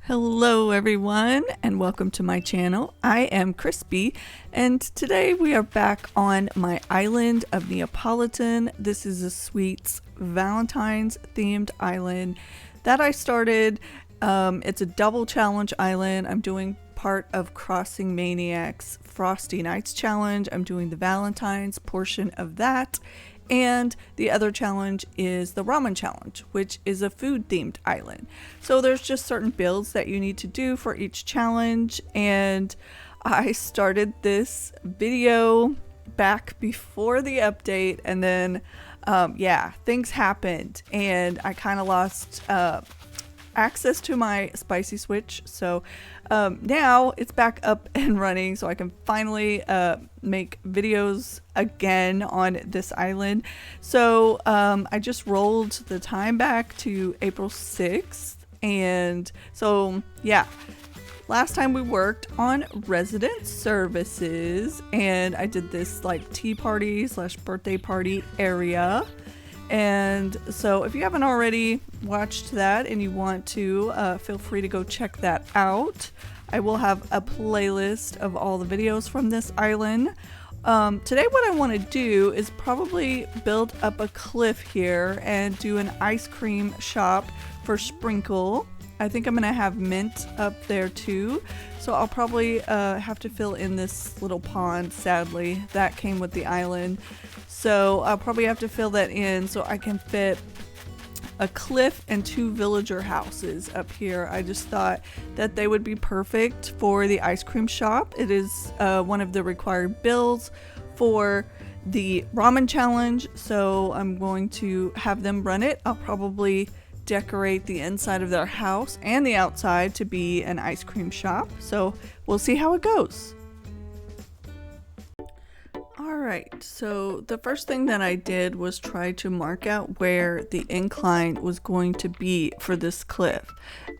Hello everyone and welcome to my channel. I am Crispy and today we are back on my island of Neapolitan. This is a sweets Valentine's themed island that I started. It's a double challenge island. I'm doing part of Crossing Maniac's Frosty Nights challenge. I'm doing the Valentine's portion of that. And the other challenge is the ramen challenge, which is a food themed island. So there's just certain builds that you need to do for each challenge. And I started this video back before the update, and then things happened and I kind of lost access to my spicy switch. So now it's back up and running, so I can finally make videos again on this island. So I just rolled the time back to April 6th, and so yeah, last time we worked on resident services and I did this like tea party / birthday party area. And so if you haven't already watched that and you want to, feel free to go check that out. I will have a playlist of all the videos from this island. Today what I want to do is probably build up a cliff here and do an ice cream shop for Sprinkle. I think I'm going to have Mint up there too. So I'll probably have to fill in this little pond, sadly. That came with the island. So I'll probably have to fill that in so I can fit a cliff and 2 villager houses up here. I just thought that they would be perfect for the ice cream shop. It is one of the required builds for the ramen challenge. So I'm going to have them run it. I'll probably decorate the inside of their house and the outside to be an ice cream shop. So we'll see how it goes. Alright, so the first thing that I did was try to mark out where the incline was going to be for this cliff,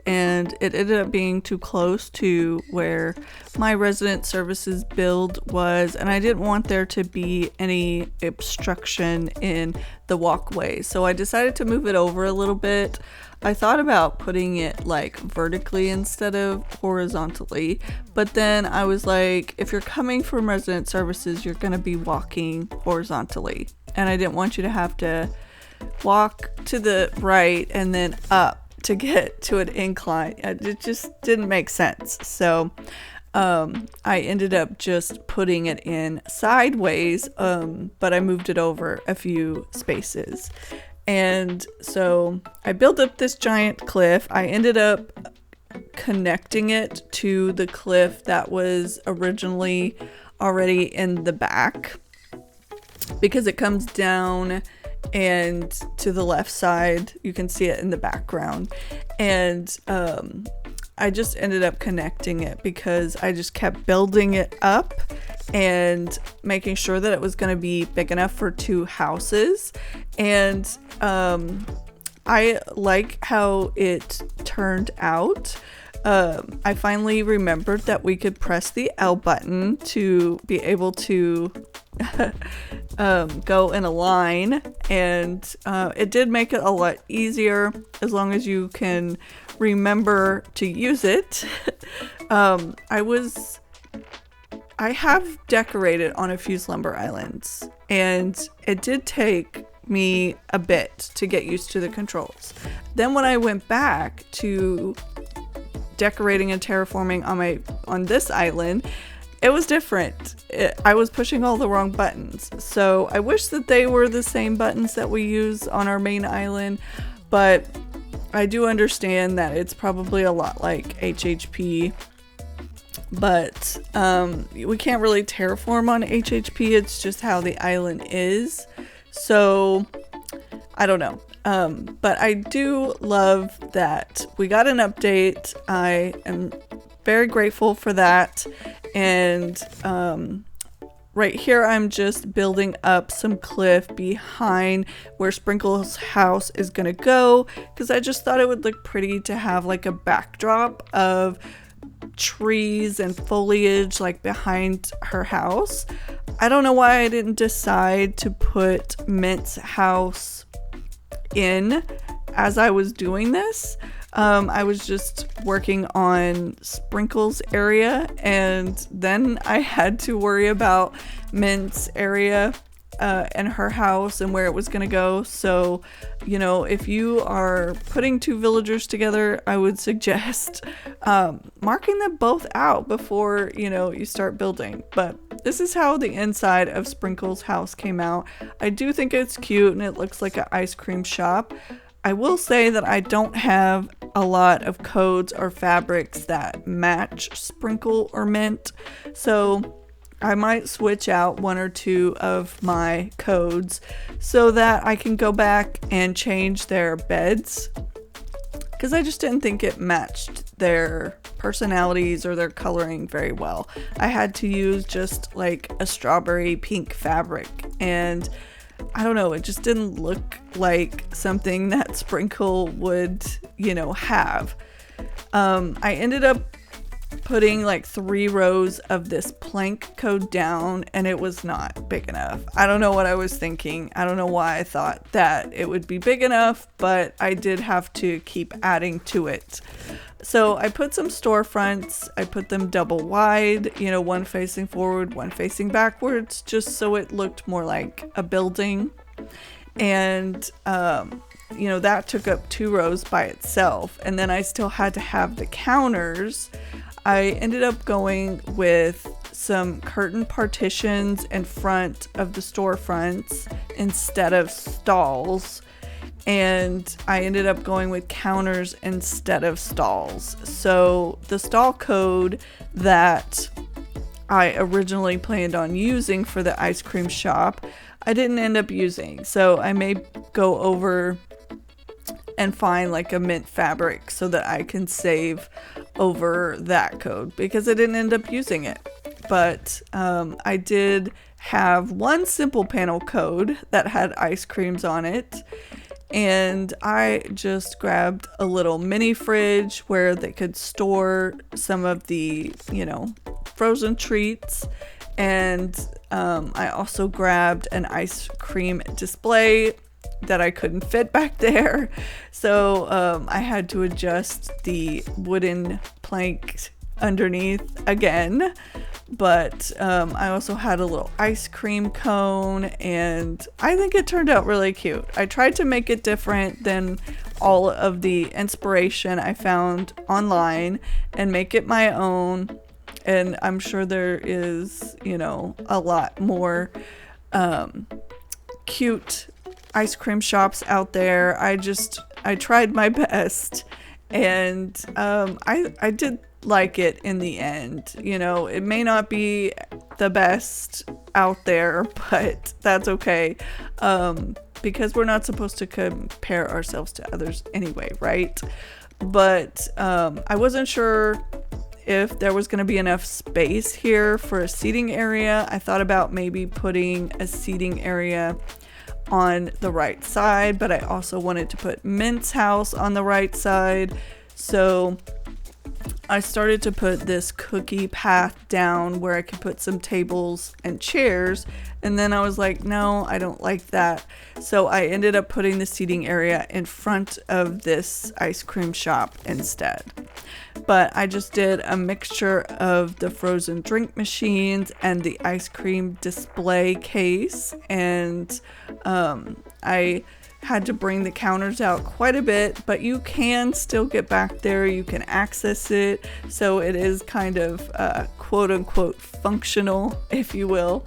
and it ended up being too close to where my resident services build was, and I didn't want there to be any obstruction in the walkway, so I decided to move it over a little bit. I thought about putting it like vertically instead of horizontally, but then I was like, if you're coming from resident services, you're going to be walking horizontally, and I didn't want you to have to walk to the right and then up to get to an incline. It just didn't make sense. So I ended up just putting it in sideways, but I moved it over a few spaces. And so I built up this giant cliff. I ended up connecting it to the cliff that was originally already in the back, because it comes down and to the left side you can see it in the background. And I just ended up connecting it because I just kept building it up and making sure that it was going to be big enough for 2 houses. And I like how it turned out. I finally remembered that we could press the L button to be able to go in a line, and it did make it a lot easier as long as you can remember to use it. I have decorated on a few slumber islands, and it did take me a bit to get used to the controls. Then when I went back to decorating and terraforming on this island, it was different. I was pushing all the wrong buttons. So I wish that they were the same buttons that we use on our main island, but I do understand that it's probably a lot like HHP. But we can't really terraform on HHP. It's just how the island is. So I don't know. But I do love that we got an update. I am very grateful for that. And right here I'm just building up some cliff behind where Sprinkle's house is gonna go, because I just thought it would look pretty to have like a backdrop of trees and foliage like behind her house. I don't know why I didn't decide to put Mint's house in as I was doing this. I was just working on Sprinkle's area, and then I had to worry about Mint's area and her house and where it was going to go. So, you know, if you are putting two villagers together, I would suggest marking them both out before, you know, you start building. But this is how the inside of Sprinkle's house came out. I do think it's cute and it looks like an ice cream shop. I will say that I don't have a lot of codes or fabrics that match Sprinkle or Mint, so I might switch out one or two of my codes so that I can go back and change their beds, because I just didn't think it matched their personalities or their coloring very well. I had to use just like a strawberry pink fabric, and I don't know, it just didn't look like something that Sprinkle would, you know, have. I ended up putting like 3 rows of this plank code down, and it was not big enough. I don't know what I was thinking. I don't know why I thought that it would be big enough, but I did have to keep adding to it. So I put some storefronts. I put them double wide, you know, one facing forward, one facing backwards, just so it looked more like a building. And you know, that took up 2 rows by itself. And then I still had to have the counters. I ended up going with some curtain partitions in front of the storefronts instead of stalls. And I ended up going with counters instead of stalls. So the stall code that I originally planned on using for the ice cream shop, I didn't end up using. So I may go over and find like a mint fabric so that I can save over that code, because I didn't end up using it. But I did have one simple panel code that had ice creams on it, and I just grabbed a little mini fridge where they could store some of the, you know, frozen treats. And I also grabbed an ice cream display that I couldn't fit back there, so I had to adjust the wooden plank underneath again. But I also had a little ice cream cone, and I think it turned out really cute. I tried to make it different than all of the inspiration I found online and make it my own. And I'm sure there is, you know, a lot more cute ice cream shops out there. I tried my best, and I did like it in the end. You know, it may not be the best out there, but that's okay, because we're not supposed to compare ourselves to others anyway, right? But I wasn't sure if there was going to be enough space here for a seating area. I thought about maybe putting a seating area on the right side, but I also wanted to put Mint's house on the right side. So I started to put this cookie path down where I could put some tables and chairs, and then I was like, no, I don't like that. So I ended up putting the seating area in front of this ice cream shop instead. But I just did a mixture of the frozen drink machines and the ice cream display case, and I had to bring the counters out quite a bit, but you can still get back there. You can access it, so it is kind of quote unquote functional, if you will.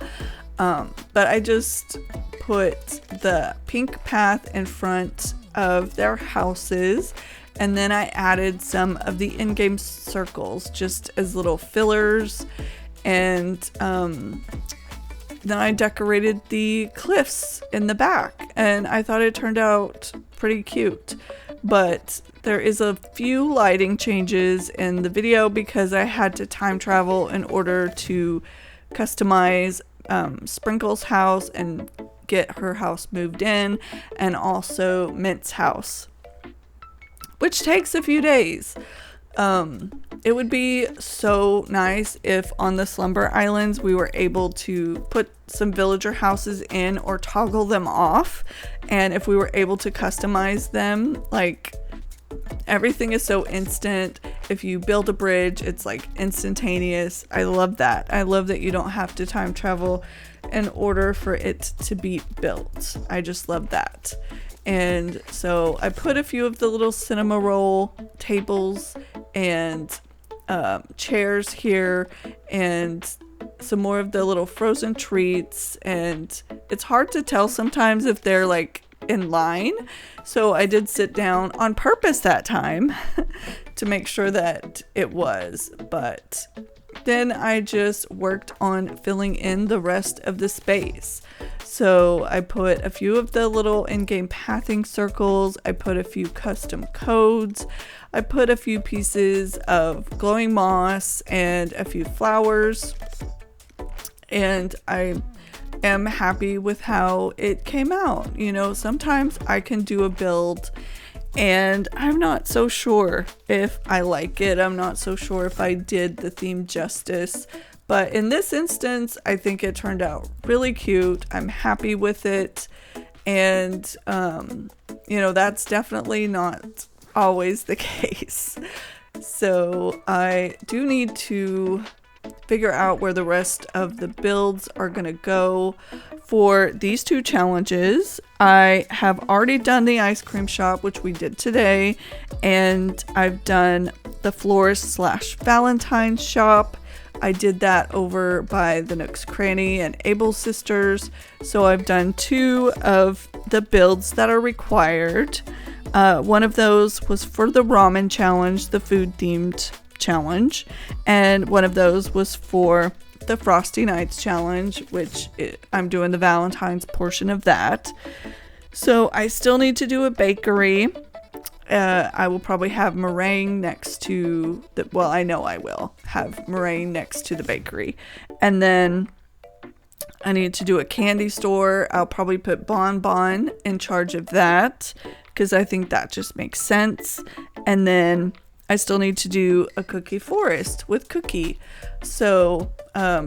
But I just put the pink path in front of their houses, and then I added some of the in-game circles just as little fillers, and then I decorated the cliffs in the back, and I thought it turned out pretty cute. But there is a few lighting changes in the video because I had to time travel in order to customize Sprinkle's house and get her house moved in, and also Mint's house, which takes a few days. It would be so nice if on the Slumber Islands we were able to put some villager houses in or toggle them off, and if we were able to customize them like everything is so instant. If you build a bridge, it's like instantaneous. I love that. I love that you don't have to time travel in order for it to be built. I just love that. And so I put a few of the little cinema roll tables and chairs here, and some more of the little frozen treats, and it's hard to tell sometimes if they're like in line, so I did sit down on purpose that time to make sure that it was. But then I just worked on filling in the rest of the space. So I put a few of the little in-game pathing circles, I put a few custom codes, I put a few pieces of glowing moss and a few flowers, and I am happy with how it came out. You know, sometimes I can do a build and I'm not so sure if I like it. I'm not so sure if I did the theme justice. But in this instance, I think it turned out really cute. I'm happy with it. And, you know, that's definitely not always the case. So I do need to figure out where the rest of the builds are going to go for these two challenges. I have already done the ice cream shop, which we did today. And I've done the florist / Valentine's shop. I did that over by the Nook's Cranny and Able Sisters. So I've done 2 of the builds that are required. One of those was for the ramen challenge, the food themed challenge. And one of those was for the Frosty Nights challenge, which I'm doing the Valentine's portion of that. So I still need to do a bakery. I will probably have meringue next to the, well, I know I will have meringue next to the bakery. And then I need to do a candy store. I'll probably put Bon Bon in charge of that because I think that just makes sense. And then I still need to do a cookie forest with Cookie. So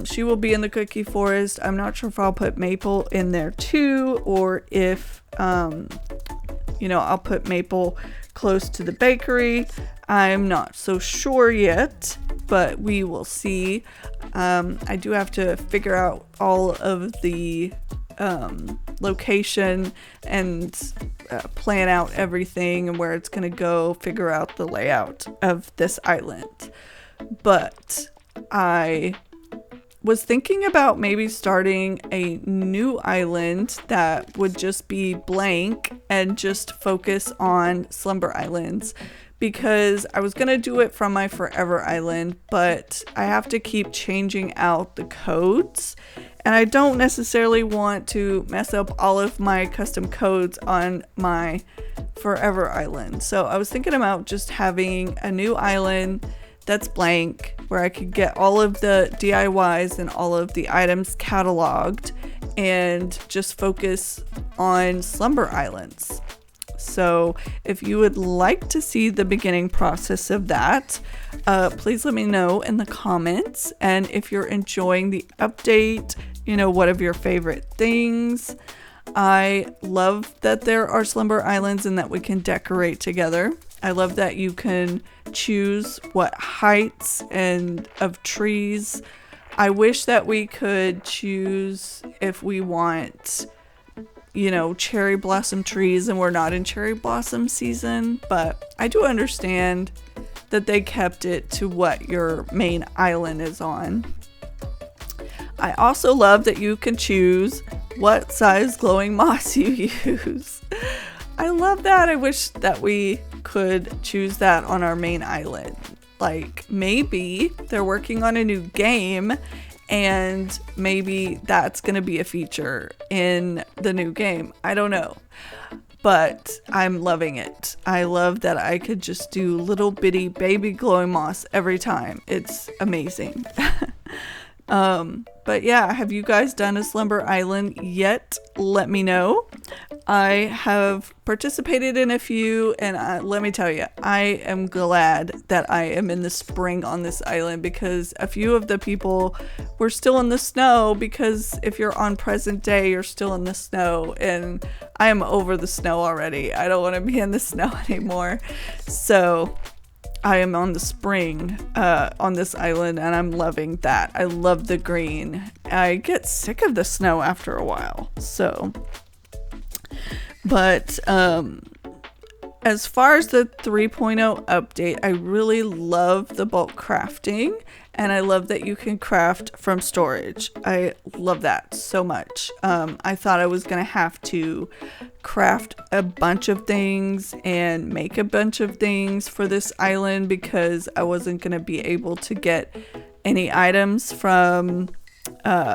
she will be in the cookie forest. I'm not sure if I'll put Maple in there too, or if, you know, I'll put Maple close to the bakery. I'm not so sure yet, but we will see. I do have to figure out all of the location and plan out everything and where it's going to go, figure out the layout of this island. But I was thinking about maybe starting a new island that would just be blank and just focus on Slumber Islands, because I was going to do it from my Forever Island, but I have to keep changing out the codes, and I don't necessarily want to mess up all of my custom codes on my Forever Island. So I was thinking about just having a new island that's blank, where I could get all of the DIYs and all of the items cataloged and just focus on Slumber Islands. So if you would like to see the beginning process of that, please let me know in the comments. And if you're enjoying the update, you know, what of your favorite things. I love that there are Slumber Islands and that we can decorate together. I love that you can choose what heights and of trees. I wish that we could choose if we want, you know, cherry blossom trees and we're not in cherry blossom season, but I do understand that they kept it to what your main island is on. I also love that you can choose what size glowing moss you use. I love that. I wish that we could choose that on our main island. Like, maybe they're working on a new game and maybe that's going to be a feature in the new game. I don't know. But I'm loving it. I love that I could just do little bitty baby glowing moss every time. It's amazing. But yeah, have you guys done a slumber island yet? Let me know. I have participated in a few, and let me tell you, I am glad that I am in the spring on this island, because a few of the people were still in the snow, because if you're on present day, you're still in the snow, and I am over the snow already. I don't want to be in the snow anymore. So I am on the spring on this island, and I'm loving that. I love the green. I get sick of the snow after a while. So, but as far as the 3.0 update, I really love the bulk crafting, and I love that you can craft from storage. I love that so much. I thought I was going to have to craft a bunch of things and make a bunch of things for this island, because I wasn't going to be able to get any items from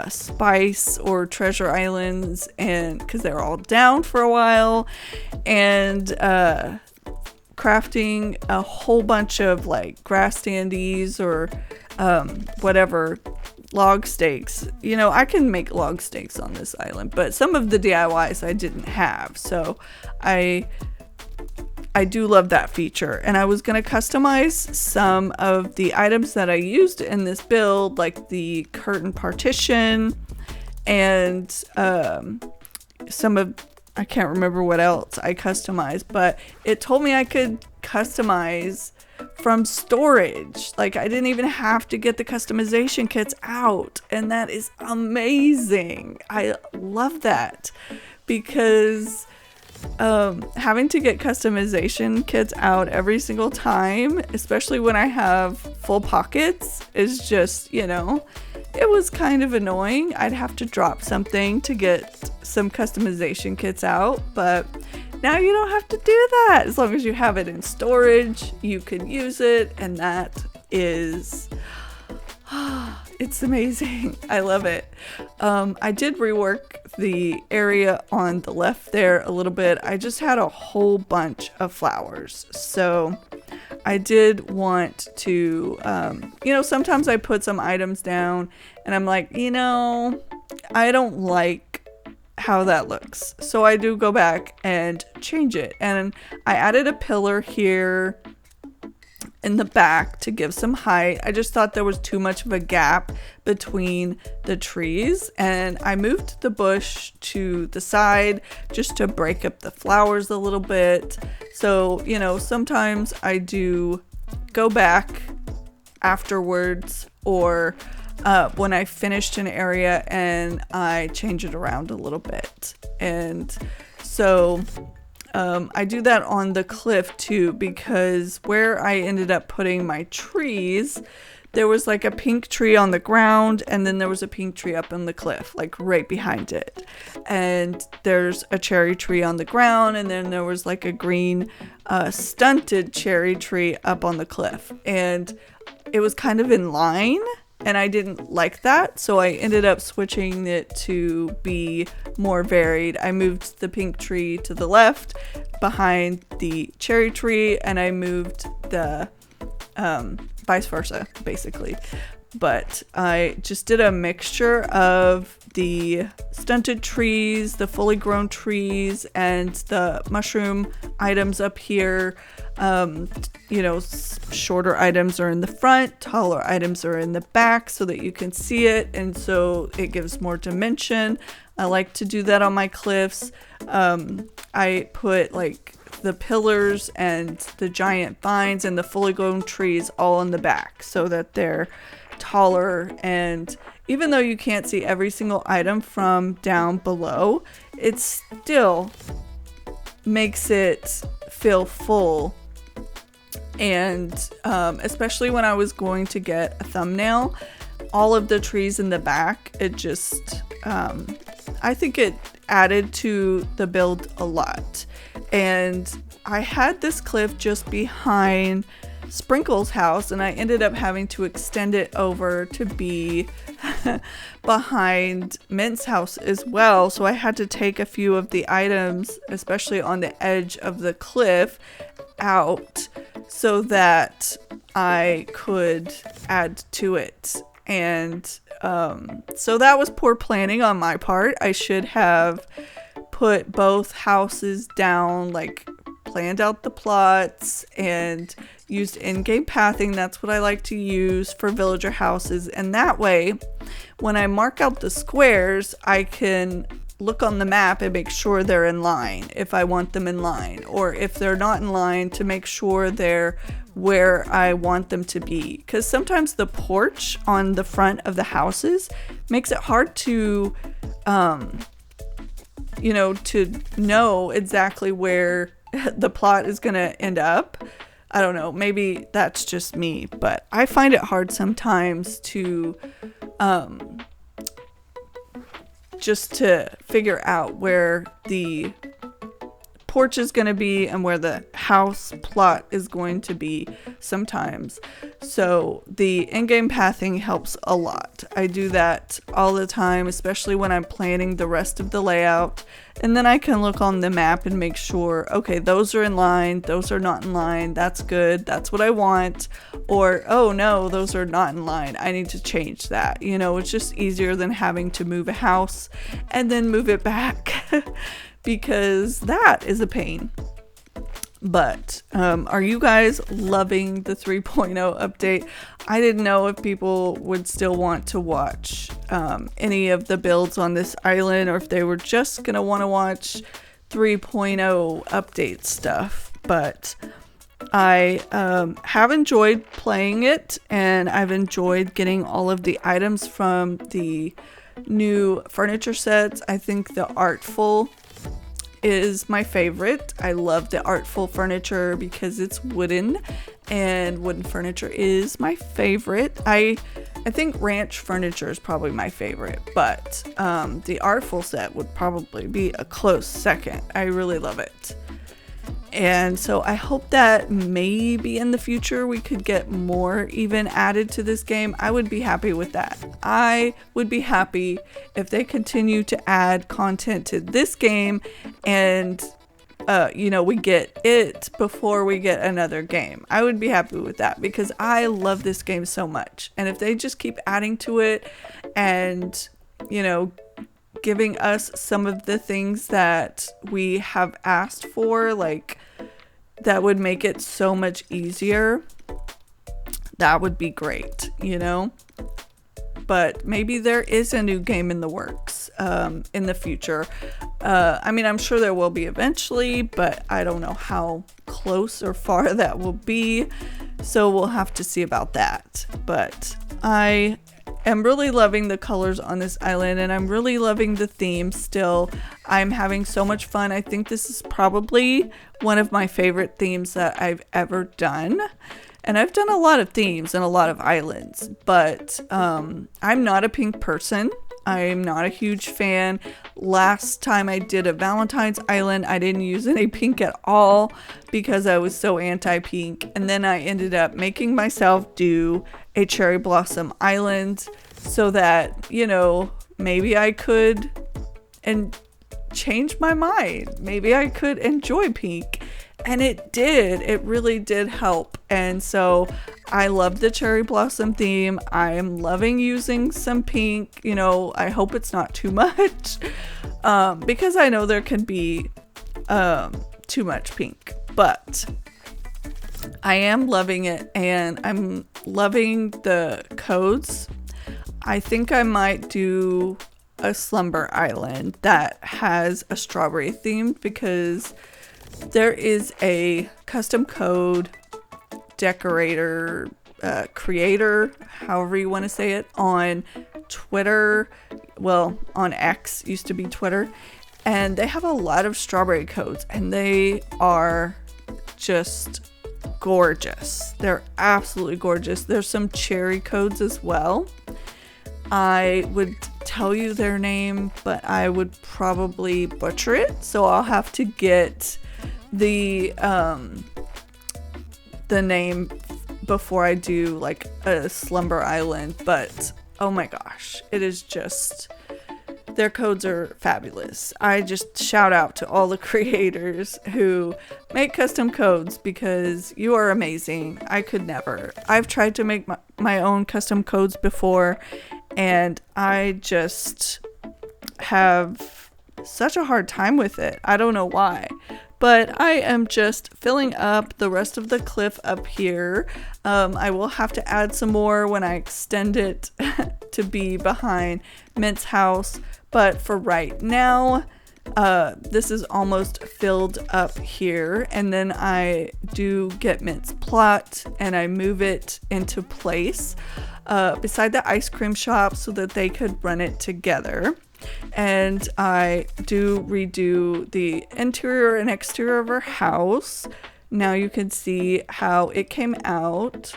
Spice or Treasure Islands, and because they're all down for a while, and crafting a whole bunch of like grass standees or whatever log stakes. You know, I can make log stakes on this island, but some of the DIYs I didn't have, so I do love that feature. And I was going to customize some of the items that I used in this build, like the curtain partition and some of, I can't remember what else I customized, but it told me I could customize from storage. Like, I didn't even have to get the customization kits out, and that is amazing. I love that, because having to get customization kits out every single time, especially when I have full pockets, is just, you know, it was kind of annoying. I'd have to drop something to get some customization kits out, but now you don't have to do that. As long as you have it in storage, you can use it, and that is it's amazing. I love it. I did rework the area on the left there a little bit. I just had a whole bunch of flowers, so I did want to, you know, sometimes I put some items down and I'm like, you know, I don't like how that looks. So I do go back and change it. And I added a pillar here in the back to give some height. I just thought there was too much of a gap between the trees, and I moved the bush to the side just to break up the flowers a little bit. So, you know, sometimes I do go back afterwards, or when I finished an area, and I change it around a little bit. And so I do that on the cliff too, because where I ended up putting my trees, there was like a pink tree on the ground, and then there was a pink tree up on the cliff, like right behind it. And there's a cherry tree on the ground, and then there was like a green stunted cherry tree up on the cliff. And it was kind of in line, and I didn't like that, so I ended up switching it to be more varied. I moved the pink tree to the left behind the cherry tree, and I moved the vice versa, basically. But I just did a mixture of the stunted trees, the fully grown trees, and the mushroom items up here. You know, shorter items are in the front, taller items are in the back, so that you can see it, and so it gives more dimension. I like to do that on my cliffs. I put like the pillars and the giant vines and the fully grown trees all in the back, so that they're taller, and even though you can't see every single item from down below, it still makes it feel full. And especially when I was going to get a thumbnail, all of the trees in the back, it just I think it added to the build a lot. And I had this cliff just behind Sprinkle's house, and I ended up having to extend it over to be behind Mint's house as well. So I had to take a few of the items, especially on the edge of the cliff, out so that I could add to it. And So that was poor planning on my part. I should have put both houses down, like planned out the plots and used in-game pathing. That's what I like to use for villager houses. And that way, when I mark out the squares, I can look on the map and make sure they're in line if I want them in line, or if they're not in line, to make sure they're where I want them to be. Because sometimes the porch on the front of the houses makes it hard to to know exactly where the plot is going to end up. I don't know, maybe that's just me, but I find it hard sometimes to just to figure out where the porch is going to be and where the house plot is going to be sometimes. So the in-game pathing helps a lot. I do that all the time, especially when I'm planning the rest of the layout. And then I can look on the map and make sure, okay, those are in line, those are not in line, that's good, that's what I want. Or, oh no, those are not in line, I need to change that. You know, it's just easier than having to move a house and then move it back. Because that is a pain. But are you guys loving the 3.0 update? I didn't know if people would still want to watch any of the builds on this island, or if they were just going to want to watch 3.0 update stuff. But I have enjoyed playing it, and I've enjoyed getting all of the items from the new furniture sets. I think the Artful is my favorite. I love the Artful furniture because it's wooden, and wooden furniture is my favorite. I think ranch furniture is probably my favorite, but the Artful set would probably be a close second. I really love it. And so I hope that maybe in the future we could get more even added to this game. I would be happy with that. I would be happy if they continue to add content to this game and, we get it before we get another game. I would be happy with that because I love this game so much. And if they just keep adding to it and, giving us some of the things that we have asked for, like, that would make it so much easier, that would be great, but maybe there is a new game in the works in the future. I'm sure there will be eventually, but I don't know how close or far that will be, so we'll have to see about that. But I am really loving the colors on this island, and I'm really loving the theme still. I'm having so much fun. I think this is probably one of my favorite themes that I've ever done. And I've done a lot of themes and a lot of islands, but I'm not a pink person. I'm not a huge fan. Last time I did a Valentine's Island, I didn't use any pink at all because I was so anti-pink. And then I ended up making myself do a Cherry Blossom Island so that, maybe I could change my mind. Maybe I could enjoy pink. And it did. It really did help. And so I love the cherry blossom theme. I am loving using some pink. I hope it's not too much because I know there can be too much pink. But I am loving it, and I'm loving the codes. I think I might do a Slumber Island that has a strawberry theme because there is a custom code decorator, creator, however you want to say it, on Twitter. Well, on X, used to be Twitter. And they have a lot of strawberry codes, and they are just gorgeous. They're absolutely gorgeous. There's some cherry codes as well. I would tell you their name, but I would probably butcher it. So I'll have to get the name before I do like a Slumber Island. But oh my gosh, it is just, their codes are fabulous. I just shout out to all the creators who make custom codes because you are amazing. I could never. I've tried to make my own custom codes before, and I just have such a hard time with it. I don't know why. But I am just filling up the rest of the cliff up here. I will have to add some more when I extend it to be behind Mint's house. But for right now, this is almost filled up here. And then I do get Mint's plot and I move it into place beside the ice cream shop so that they could run it together. And I do redo the interior and exterior of her house. Now you can see how it came out.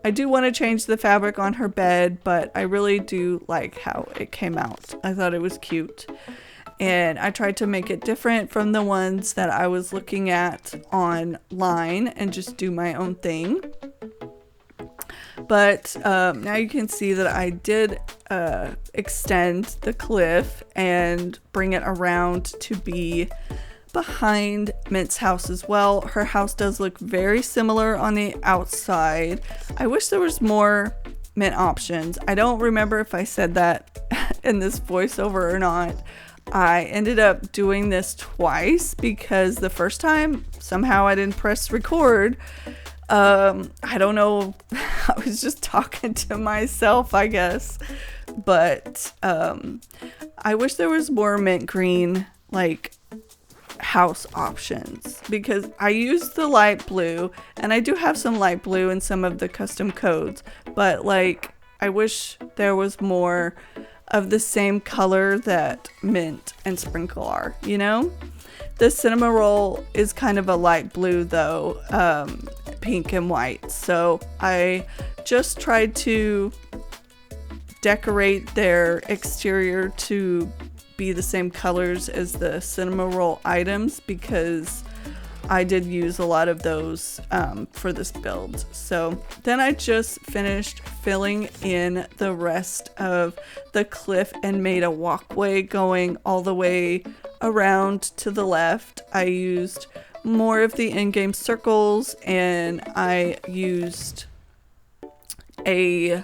I do want to change the fabric on her bed, but I really do like how it came out. I thought it was cute. And I tried to make it different from the ones that I was looking at online and just do my own thing. But now you can see that I did extend the cliff and bring it around to be behind Mint's house as well. Her house does look very similar on the outside. I wish there was more Mint options. I don't remember if I said that in this voiceover or not. I ended up doing this twice because the first time somehow I didn't press record. I don't know. I was just talking to myself, I guess. But I wish there was more mint green, like, house options. Because I used the light blue, and I do have some light blue in some of the custom codes. But, like, I wish there was more of the same color that Mint and Sprinkle are, you know? The cinema roll is kind of a light blue though, pink and white. So I just tried to decorate their exterior to be the same colors as the cinema roll items because I did use a lot of those for this build. So then I just finished filling in the rest of the cliff and made a walkway going all the way around to the left. I used more of the in-game circles and I used a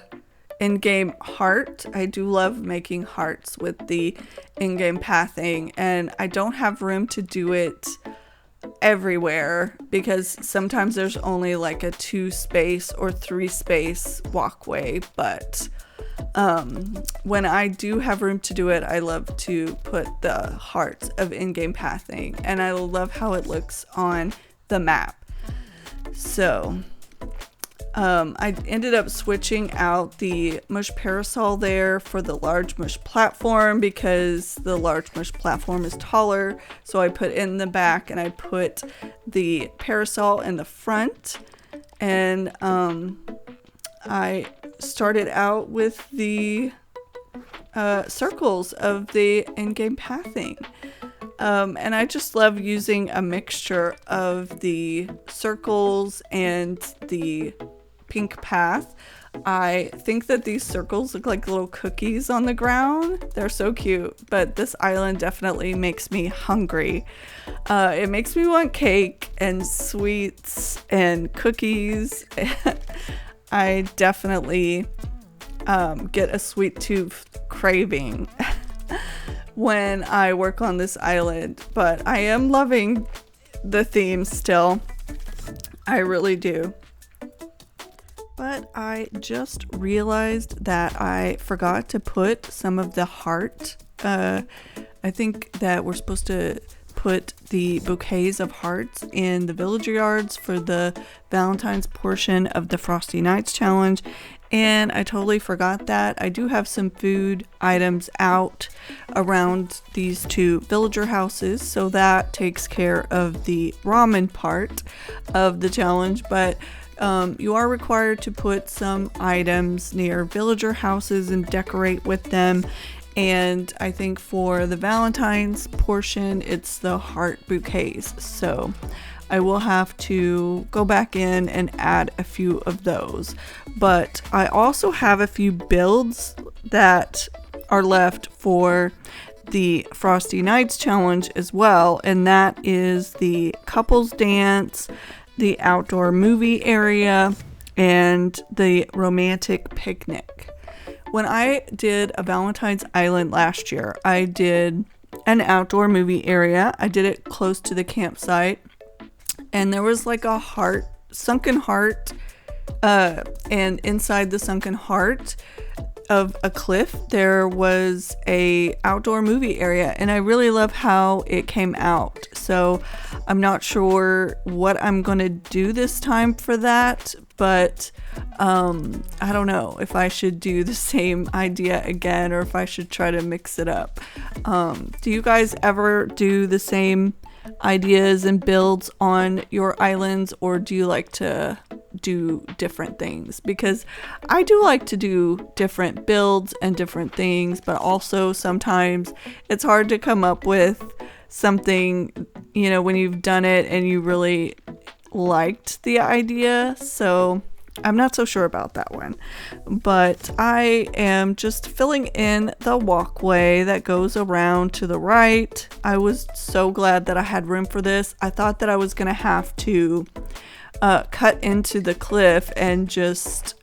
in-game heart. I do love making hearts with the in-game pathing, and I don't have room to do it everywhere because sometimes there's only like a 2-space or 3-space walkway, but when I do have room to do it, I love to put the hearts of in-game pathing, and I love how it looks on the map. So I ended up switching out the mush parasol there for the large mush platform because the large mush platform is taller. So I put it in the back and I put the parasol in the front. And I started out with the circles of the in-game pathing. And I just love using a mixture of the circles and the pink path. I think that these circles look like little cookies on the ground. They're so cute, but this island definitely makes me hungry. It makes me want cake and sweets and cookies. I definitely get a sweet tooth craving when I work on this island, but I am loving the theme still. I really do. But I just realized that I forgot to put some of the heart. I think that we're supposed to put the bouquets of hearts in the villager yards for the Valentine's portion of the Frosty Nights challenge. And I totally forgot that. I do have some food items out around these two villager houses, so that takes care of the ramen part of the challenge. But you are required to put some items near villager houses and decorate with them. And I think for the Valentine's portion, it's the heart bouquets. So I will have to go back in and add a few of those. But I also have a few builds that are left for the Frosty Nights challenge as well. And that is the couples dance, the outdoor movie area, and the romantic picnic. when I did a Valentine's Island last year, I did an outdoor movie area. I did it close to the campsite, and there was like a sunken heart, and inside the sunken heart of a cliff there was a outdoor movie area, and I really love how it came out. So I'm not sure what I'm gonna do this time for that, but I don't know if I should do the same idea again or if I should try to mix it up. Do you guys ever do the same ideas and builds on your islands, or do you like to do different things? Because I do like to do different builds and different things, but also sometimes it's hard to come up with something, when you've done it and you really liked the idea. So I'm not so sure about that one, but I am just filling in the walkway that goes around to the right. I was so glad that I had room for this. I thought that I was gonna have to cut into the cliff and just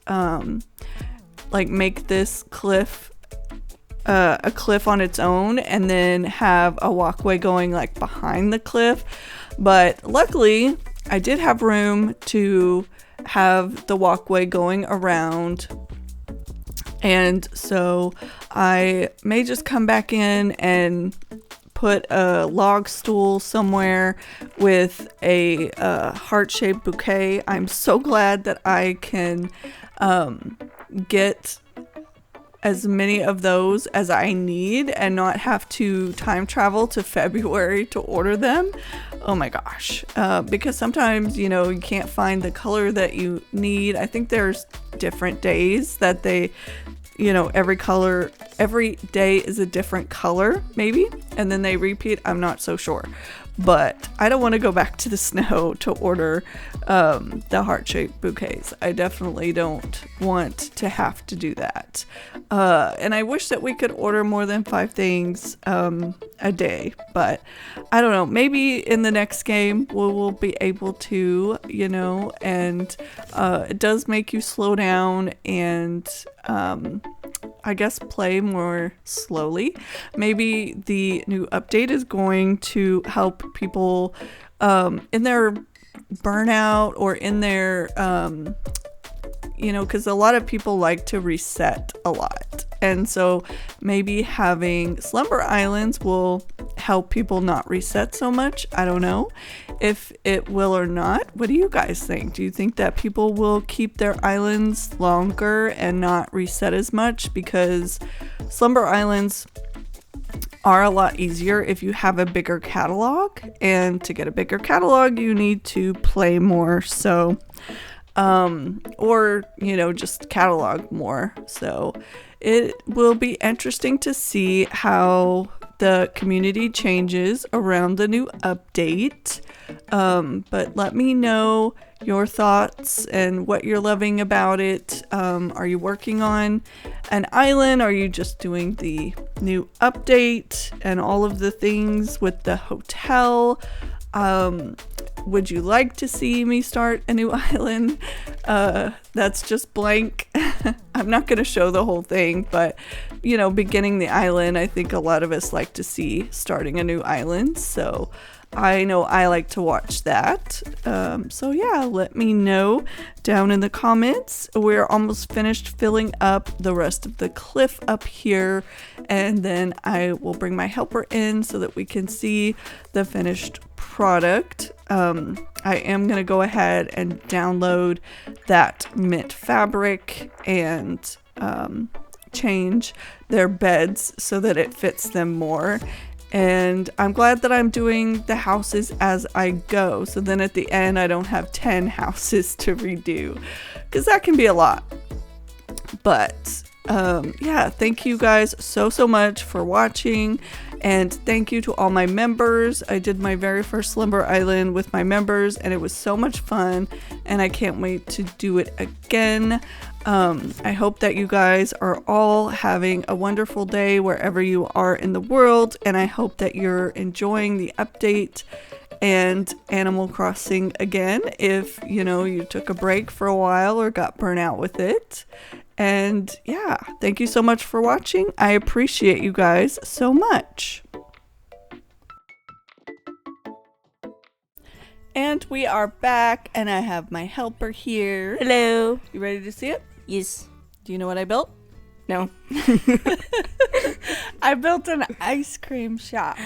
make this cliff a cliff on its own, and then have a walkway going like behind the cliff. But luckily I did have room to have the walkway going around, and so I may just come back in and put a log stool somewhere with a heart-shaped bouquet. I'm so glad that I can get as many of those as I need and not have to time travel to February to order them. Oh my gosh. Because sometimes, you can't find the color that you need. I think there's different days that they, every day is a different color, maybe, and then they repeat. I'm not so sure. But I don't want to go back to the snow to order the heart-shaped bouquets. I definitely don't want to have to do that. And I wish that we could order more than 5 things a day. But I don't know. Maybe in the next game we'll be able to, and it does make you slow down and I guess play more slowly. Maybe the new update is going to help people in their burnout or in their because a lot of people like to reset a lot, and so maybe having slumber islands will help people not reset so much. I don't know if it will or not. What do you guys think? Do you think that people will keep their islands longer and not reset as much? Because slumber islands are a lot easier if you have a bigger catalog, and to get a bigger catalog you need to play more, so or just catalog more. So it will be interesting to see how the community changes around the new update. But let me know your thoughts and what you're loving about it. Are you working on an island? Are you just doing the new update and all of the things with the hotel? Would you like to see me start a new island that's just blank? I'm not going to show the whole thing, but beginning the island, I think a lot of us like to see starting a new island. So I know I like to watch that. So yeah, let me know down in the comments. We're almost finished filling up the rest of the cliff up here, and then I will bring my helper in so that we can see the finished product. I am going to go ahead and download that mint fabric and change their beds so that it fits them more. And I'm glad that I'm doing the houses as I go, so then at the end I don't have 10 houses to redo, because that can be a lot. But yeah, thank you guys so much for watching, and thank you to all my members. I did my very first slumber island with my members, and it was so much fun, and I can't wait to do it again. I hope that you guys are all having a wonderful day wherever you are in the world, and I hope that you're enjoying the update and Animal Crossing again if you took a break for a while or got burnt out with it. And yeah, thank you so much for watching. I appreciate you guys so much. And we are back, and I have my helper here. Hello. You ready to see it? Yes. Do you know what I built? No. I built an ice cream shop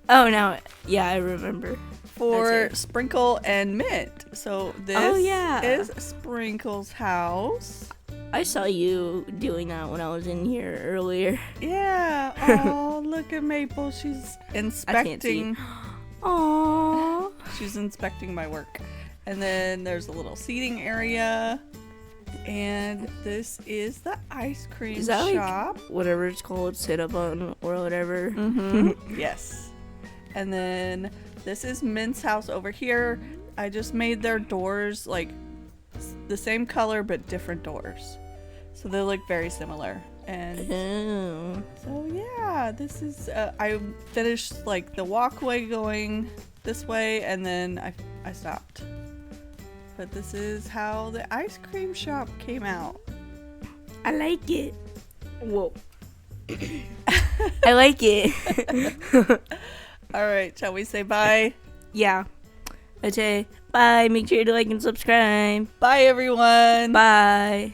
Oh, now. Yeah, I remember. for Sprinkle and Mint. So this is Sprinkle's house. I saw you doing that when I was in here earlier. Yeah. Oh, look at Maple. She's inspecting. Aww. She's inspecting my work. And then there's a little seating area. And this is the ice cream Is that shop. like whatever it's called, sit up on or whatever? Mm-hmm. Yes. And then this is Mint's house over here. I just made their doors like the same color but different doors. So they look very similar. And so yeah, this is I finished like the walkway going this way, and then I stopped. But this is how the ice cream shop came out. I like it. Whoa. I like it. All right, shall we say bye? Yeah. I'd say bye. Make sure to like and subscribe. Bye everyone. Bye.